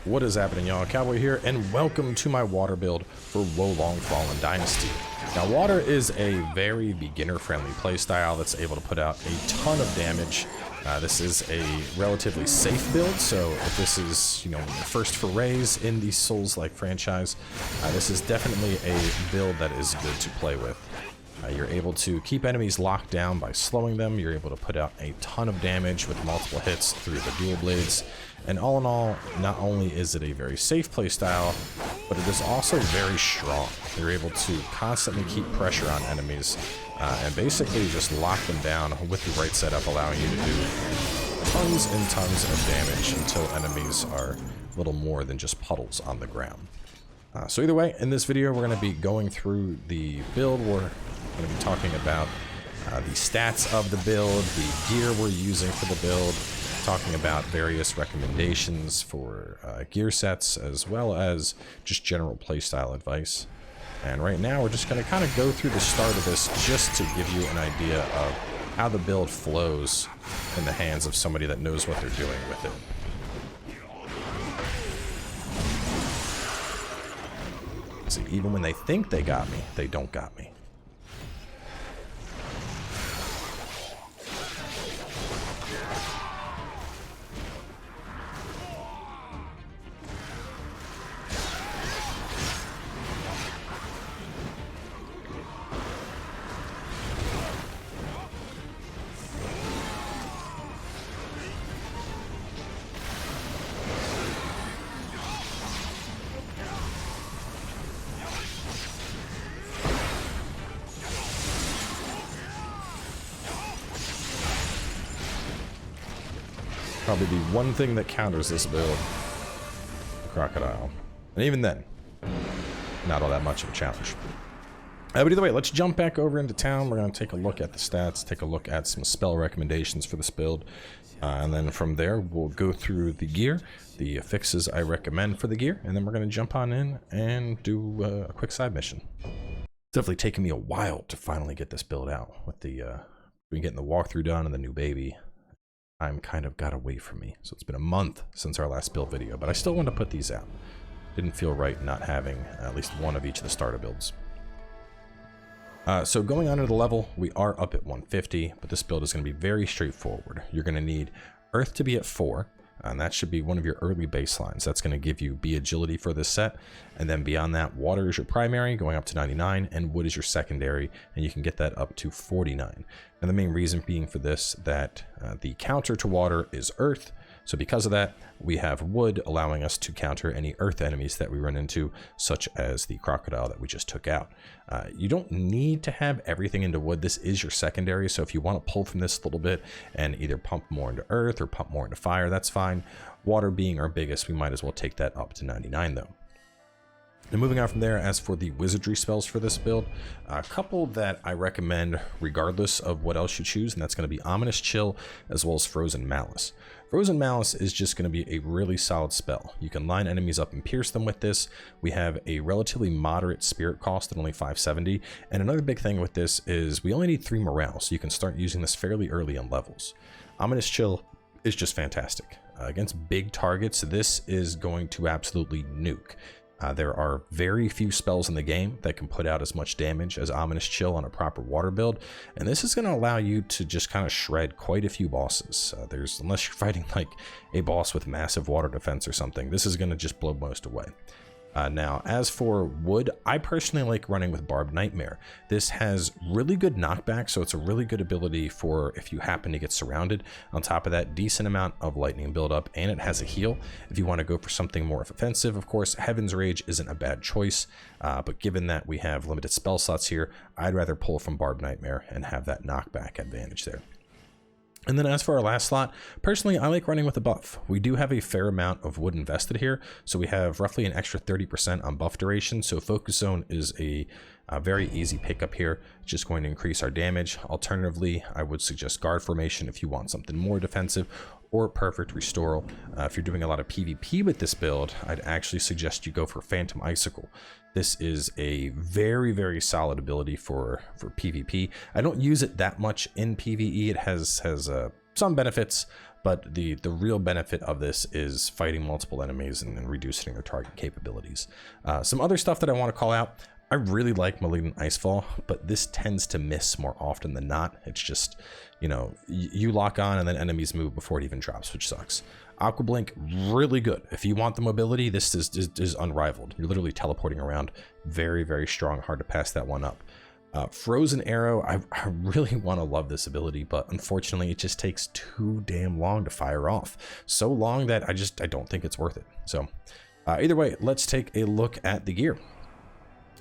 What is happening, y'all? Cowboy here, and welcome to my water build for Wolong Fallen Dynasty. Now, water is a very beginner-friendly playstyle that's able to put out a ton of damage. This is a relatively safe build, so if this is, your first forays in the Souls-like franchise, this is definitely a build that is good to play with. You're able to keep enemies locked down by slowing them. You're able to put out a ton of damage with multiple hits through the dual blades. And all in all, not only is it a very safe playstyle, but it is also very strong. You're able to constantly keep pressure on enemies and basically just lock them down with the right setup, allowing you to do tons and tons of damage until enemies are little more than just puddles on the ground. So either way, in this video, we're going to be going through the build. We're going to be talking about the stats of the build, the gear we're using for the build, talking about various recommendations for gear sets, as well as just general playstyle advice. And right now, we're just going to kind of go through the start of this just to give you an idea of how the build flows in the hands of somebody that knows what they're doing with it. See, even when they think they got me, they don't got me. Probably the one thing that counters this build, the crocodile. And even then, not all that much of a challenge. But either way, let's jump back over into town. We're going to take a look at the stats, take a look at some spell recommendations for this build. And then from there, we'll go through the gear, the fixes I recommend for the gear, and then we're going to jump on in and do a quick side mission. It's definitely taken me a while to finally get this build out. With the been getting the walkthrough done and the new baby, time kind of got away from me. So it's been a month since our last build video, but I still want to put these out. Didn't feel right not having at least one of each of the starter builds. So going on to the level, we are up at 150, but this build is going to be very straightforward. You're going to need Earth to be at 4, and that should be one of your early baselines. That's going to give you B agility for this set, and then beyond that, water is your primary, going up to 99, and wood is your secondary, and you can get that up to 49. And the main reason being for this, that the counter to water is earth, so because of that, we have wood allowing us to counter any earth enemies that we run into, such as the crocodile that we just took out. You don't need to have everything into wood. This is your secondary, so if you want to pull from this a little bit and either pump more into earth or pump more into fire, that's fine. Water being our biggest, we might as well take that up to 99 though. And moving on from there, as for the wizardry spells for this build, a couple that I recommend regardless of what else you choose, and that's going to be Ominous Chill as well as Frozen Malice. Frozen Malice is just going to be a really solid spell. You can line enemies up and pierce them with this. We have a relatively moderate spirit cost at only 570, and another big thing with this is we only need 3 morale, so you can start using this fairly early in levels. Ominous Chill is just fantastic. Against big targets, this is going to absolutely nuke. There are very few spells in the game that can put out as much damage as Ominous Chill on a proper water build, and this is going to allow you to just kind of shred quite a few bosses. Unless you're fighting like a boss with massive water defense or something, this is going to just blow most away. Now, as for wood, I personally like running with Barbed Nightmare. This has really good knockback, so it's a really good ability for if you happen to get surrounded. On top of that, decent amount of lightning buildup, and it has a heal. If you want to go for something more offensive, of course, Heaven's Rage isn't a bad choice, but given that we have limited spell slots here, I'd rather pull from Barbed Nightmare and have that knockback advantage there. And then as for our last slot, personally, I like running with a buff. We do have a fair amount of wood invested here, so we have roughly an extra 30% on buff duration, so Focus Zone is a very easy pickup here, just going to increase our damage. Alternatively, I would suggest Guard Formation if you want something more defensive, or Perfect Restoral. If you're doing a lot of PvP with this build, I'd actually suggest you go for Phantom Icicle. This is a very, very solid ability for PvP. I don't use it that much in PvE. It has some benefits, but the real benefit of this is fighting multiple enemies and reducing their target capabilities. Some other stuff that I want to call out. I really like Malignant Icefall, but this tends to miss more often than not. It's just, you know, you lock on and then enemies move before it even drops, which sucks. Aqua Blink, really good. If you want the mobility, this is unrivaled. You're literally teleporting around. Very, very strong. Hard to pass that one up. Frozen Arrow, I really want to love this ability, but unfortunately it just takes too damn long to fire off. So long that I don't think it's worth it. So either way, let's take a look at the gear.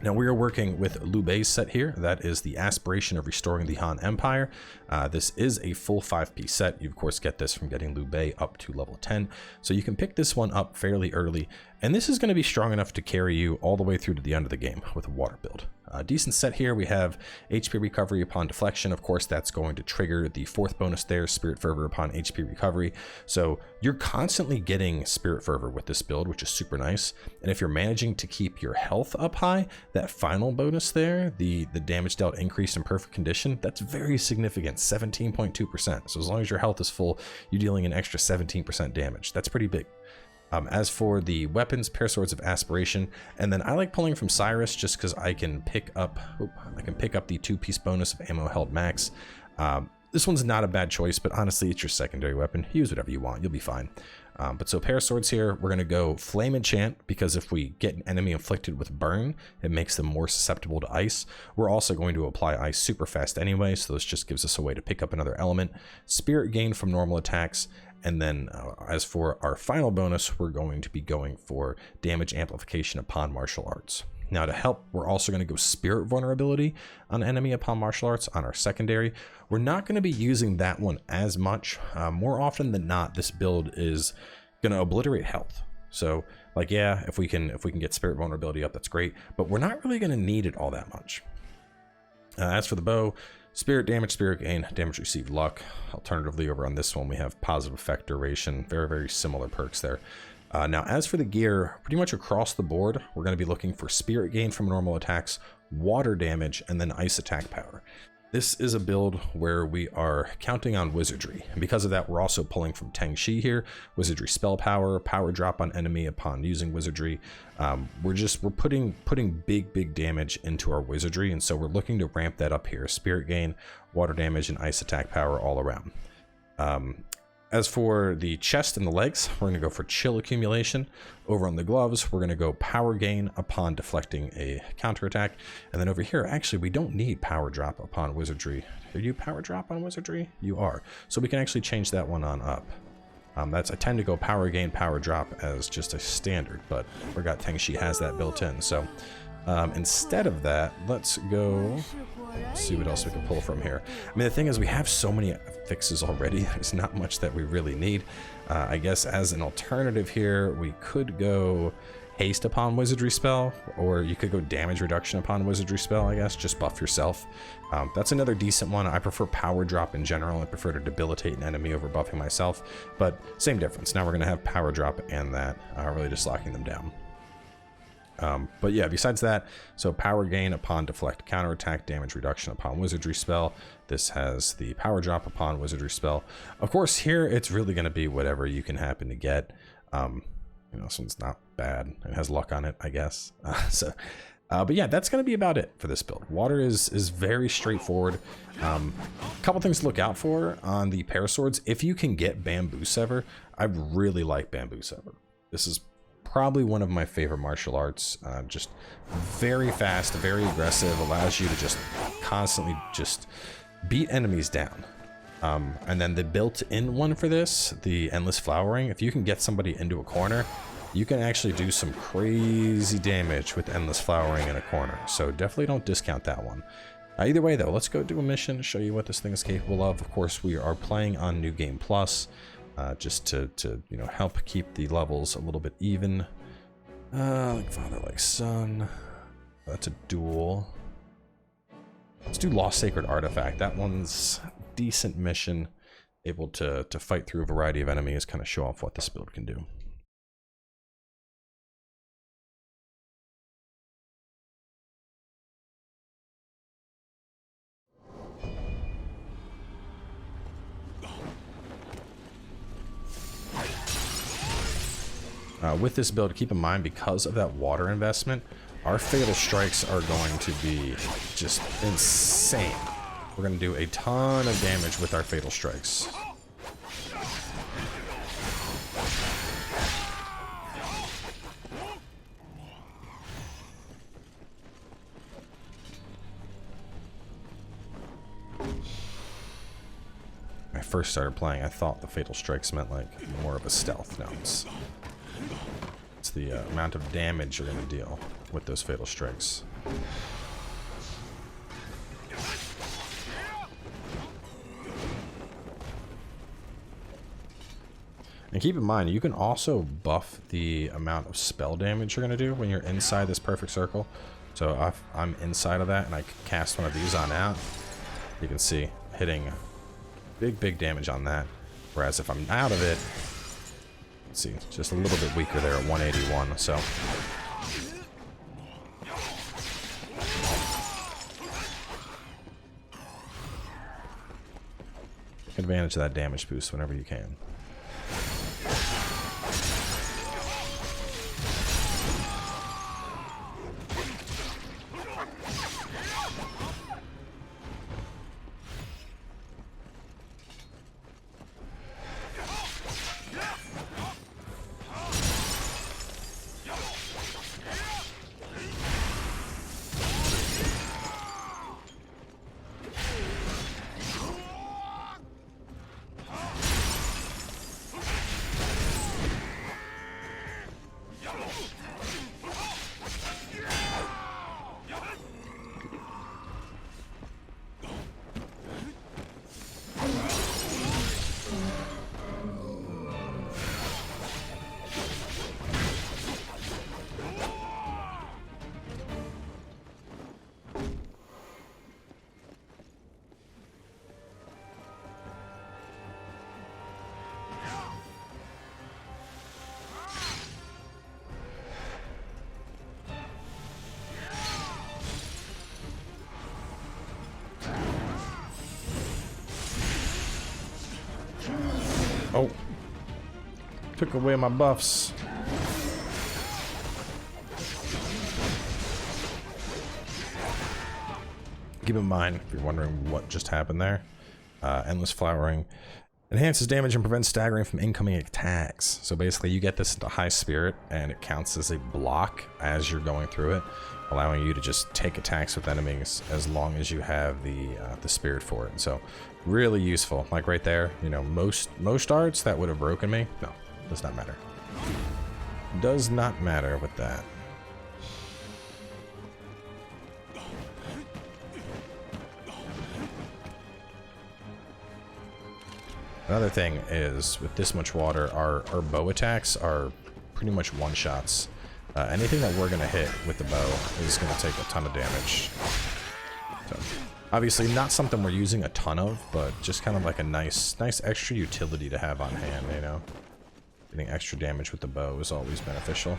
Now we are working with Liu Bei's set here. That is the Aspiration of Restoring the Han Empire. This is a full 5-piece set. You of course get this from getting Liu Bei up to level 10. So you can pick this one up fairly early. And this is going to be strong enough to carry you all the way through to the end of the game with a water build. Decent set here. We have HP recovery upon deflection. Of course, that's going to trigger the 4th bonus there, Spirit Fervor upon HP recovery. So you're constantly getting Spirit Fervor with this build, which is super nice. And if you're managing to keep your health up high, that final bonus there, the damage dealt increased in perfect condition, that's very significant, 17.2%. So as long as your health is full, you're dealing an extra 17% damage. That's pretty big. As for the weapons, Pair Swords of Aspiration, and then I like pulling from Cyrus just because I can pick up the 2-piece bonus of ammo held max. This one's not a bad choice, but honestly, it's your secondary weapon. Use whatever you want, you'll be fine. But so Pair Swords here, we're gonna go Flame Enchant, because if we get an enemy inflicted with burn, it makes them more susceptible to ice. We're also going to apply ice super fast anyway, so this just gives us a way to pick up another element. Spirit Gain from normal attacks. And then as for our final bonus, we're going to be going for damage amplification upon martial arts. Now to help, we're also going to go Spirit Vulnerability on enemy upon martial arts on our secondary. We're not going to be using that one as much. More often than not, this build is going to obliterate health. So like, yeah, if we can get Spirit Vulnerability up, that's great, but we're not really going to need it all that much. As for the bow, Spirit damage, Spirit gain, damage received luck. Alternatively, over on this one, we have positive effect duration. Very, very similar perks there. Now, as for the gear, pretty much across the board, we're going to be looking for Spirit gain from normal attacks, water damage, and then ice attack power. This is a build where we are counting on Wizardry, and because of that, we're also pulling from Teng Shi here. Wizardry spell power, power drop on enemy upon using Wizardry. We're putting big damage into our Wizardry, and so we're looking to ramp that up here. Spirit gain, water damage, and ice attack power all around. As for the chest and the legs, we're going to go for chill accumulation. Over on the gloves, we're going to go power gain upon deflecting a counterattack. And then over here, actually, we don't need power drop upon Wizardry. Are you power drop on Wizardry? You are. So we can actually change that one on up. I tend to go power gain, power drop as just a standard, but I forgot Teng Shi has that built in. So instead of that, let's go see what else we can pull from here. I mean, the thing is, we have so many fixes already. There's not much that we really need. I guess as an alternative here, we could go haste upon Wizardry spell, or you could go damage reduction upon Wizardry spell, I guess. Just buff yourself. That's another decent one. I prefer power drop in general. I prefer to debilitate an enemy over buffing myself, but same difference. Now we're going to have power drop and that, really just locking them down. But yeah, besides that, so power gain upon deflect counterattack, damage reduction upon Wizardry spell. This has the power drop upon Wizardry spell. Of course, here it's really going to be whatever you can happen to get. You know, this one's not bad. It has luck on it, I guess. But yeah, that's going to be about it for this build. Water is very straightforward. A couple things to look out for on the Pair Swords. If you can get Bamboo Sever, I really like Bamboo Sever. This is probably one of my favorite martial arts. Just very fast, very aggressive, allows you to just constantly just beat enemies down. And then the built-in one for this, the Endless Flowering, if you can get somebody into a corner, you can actually do some crazy damage with Endless Flowering in a corner. So definitely don't discount that one. Either way though, let's go do a mission, show you what this thing is capable of. Of course, we are playing on New Game Plus. Just to you know, help keep the levels a little bit even. Like father, like son. That's a duel. Let's do Lost Sacred Artifact. That one's a decent mission. Able to fight through a variety of enemies, kind of show off what this build can do. With this build, keep in mind, because of that water investment, our fatal strikes are going to be just insane. We're going to do a ton of damage with our fatal strikes. When I first started playing, I thought the fatal strikes meant like more of a stealth. No, it's the amount of damage you're going to deal with those fatal strikes. And keep in mind, you can also buff the amount of spell damage you're going to do when you're inside this perfect circle. So if I'm inside of that and I cast one of these on out, you can see hitting big damage on that. Whereas if I'm out of it, let's see, just a little bit weaker there at 181. So take advantage of that damage boost whenever you can. Oh, took away my buffs. Keep in mind, if you're wondering what just happened there, endless flowering enhances damage and prevents staggering from incoming attacks. So basically you get this into high spirit and it counts as a block as you're going through it, allowing you to just take attacks with enemies as long as you have the spirit for it. And so really useful. Like right there, you know, most arts that would have broken me. No, does not matter. Does not matter with that. Another thing is, with this much water, our bow attacks are pretty much one-shots. Anything that we're going to hit with the bow is going to take a ton of damage. So, obviously, not something we're using a ton of, but just kind of like a nice extra utility to have on hand, you know? Getting extra damage with the bow is always beneficial.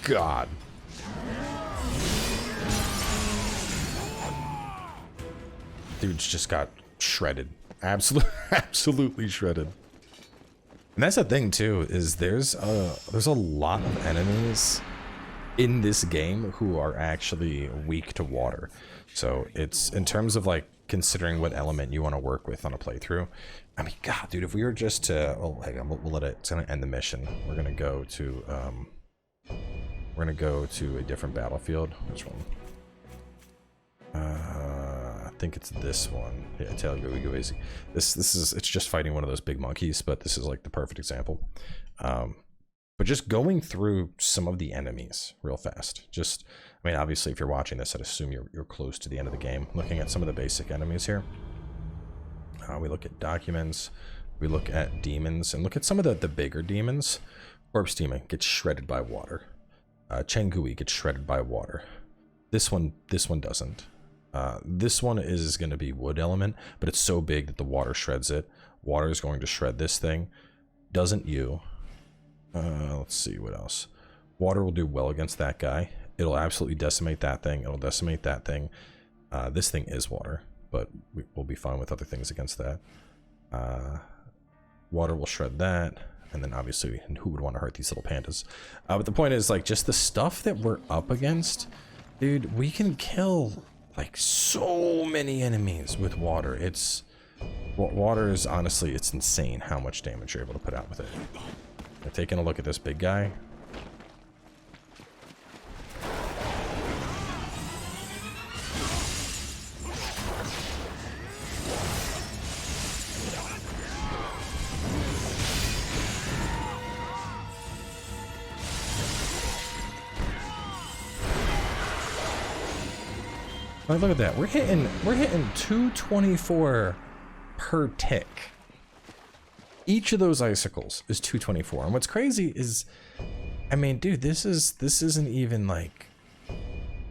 God. Dude's just got shredded. Absolutely shredded. And that's the thing too, is there's a lot of enemies in this game who are actually weak to water. So it's, in terms of like considering what element you want to work with on a playthrough, I mean, God, dude, if we were just to, oh, hang on, we'll let it, it's gonna end the mission. We're gonna go to a different battlefield. Which one? I think it's this one. Yeah, tell you, we go easy. This is, it's just fighting one of those big monkeys, but this is like the perfect example. But just going through some of the enemies real fast. Just, I mean, obviously, if you're watching this, I'd assume you're close to the end of the game. Looking at some of the basic enemies here. We look at documents. we look at demons and look at some of the bigger demons. Corpse Demon gets shredded by water. Chengui gets shredded by water. This one doesn't. This one is going to be wood element, but it's so big that the water shreds it. Water is going to shred this thing. Doesn't you? Let's see what else. Water will do well against that guy. It'll absolutely decimate that thing. It'll decimate that thing. This thing is water, but we'll be fine with other things against that. Water will shred that. And then obviously, who would want to hurt these little pandas? But the point is, like, just the stuff that we're up against, dude, we can kill, like, so many enemies with water. Water is, honestly, it's insane how much damage you're able to put out with it. Now, taking a look at this big guy. Like, look at that. We're hitting 224 per tick. Each of those icicles is 224. And what's crazy is, I mean, dude, this isn't even like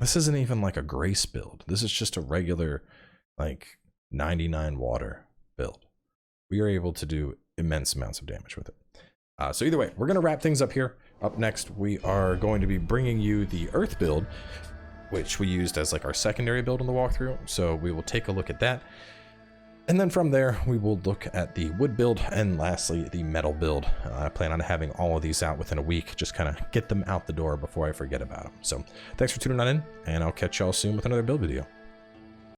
a grace build. This is just a regular, like, 99 water build. We are able to do immense amounts of damage with it. So either way, we're going to wrap things up here. Up next, we are going to be bringing you the Earth build, which we used as like our secondary build in the walkthrough. So we will take a look at that. And then from there, we will look at the wood build and lastly, the metal build. I plan on having all of these out within a week, just kind of get them out the door before I forget about them. So thanks for tuning on in, and I'll catch y'all soon with another build video.